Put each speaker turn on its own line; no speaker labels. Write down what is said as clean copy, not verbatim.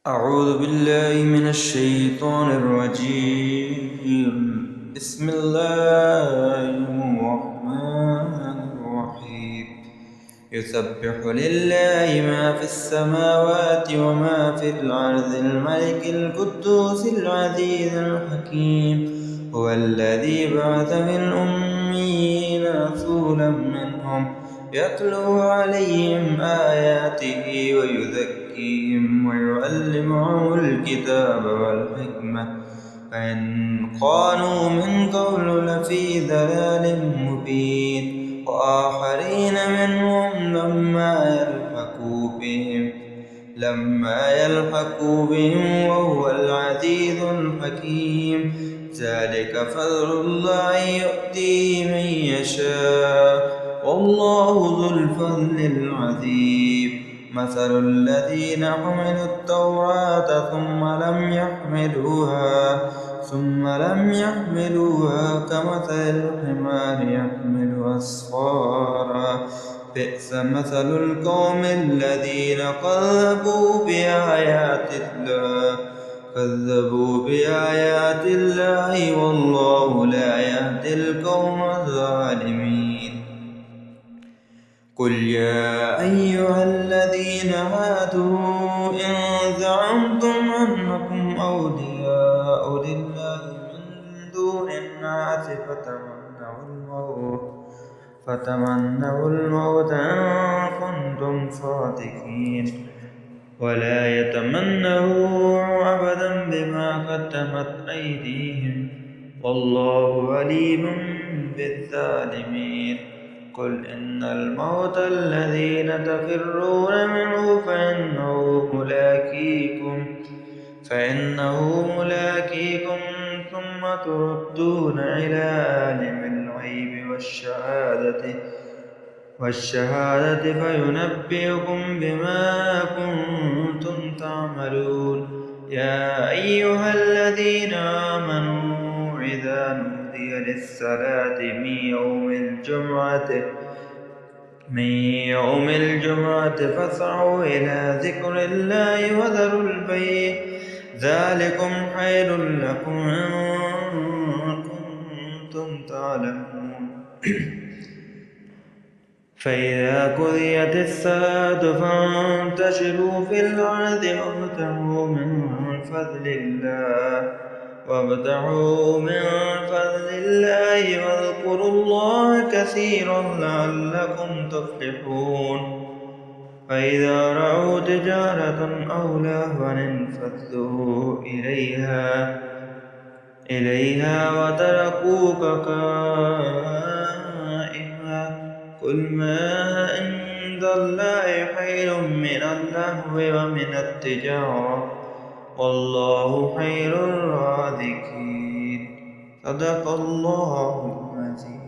أعوذ بالله من الشيطان الرجيم. بسم الله الرحمن الرحيم. يسبح لله ما في السماوات وما في الأرض الملك القدوس العزيز الحكيم. هو الذي بعث في الأميين رسولا منهم يتلو عليهم آياته ويزكيهم ويعلمهم الكتاب والحكمة فإن كانوا من قبل لفي ضلال مبين وآخرين منهم لما يلحقوا بهم وهو العزيز الحكيم. ذلك فضل الله يؤتيه من يشاء والله ذو الفضل العظيم. مثل الذين حملوا التوراة ثم لم يحملوها كمثل الحمار يحمل أسفارا. بئس مثل القوم الذين كذبوا بآيات الله والله لا يهدي القوم الظالمين. قل يا أيها الذين هادوا إن زعمتم أنكم أولياء لله من دون الناس فتمنوا الموت إن كنتم صادقين ولا يتمنوا أبدا بما قدمت أيديهم والله عليم بالظالمين. قل إن الموت الذين تفرون منه فإنه ملاقيكم ثم تردون إلى عالم الغيب والشهادة فينبئكم بما كنتم تعملون. يا أيها الذين آمنوا إذا نودي للصلاة من يوم الجمعة فاسعوا إلى ذكر الله وذروا البيع ذلكم خير لكم إن كنتم تعلمون. فإذا قضيت الصلاة فانتشروا في الأرض وابتغوا من فضل الله واذكروا الله كثيرا لعلكم تفلحون. فإذا رأوا تجارة أو لهوا انفضوا إليها وتركوك قائما. قل ما عند الله خير من اللهو ومن التجارة والله خير الرازقين. صدق الله العظيم.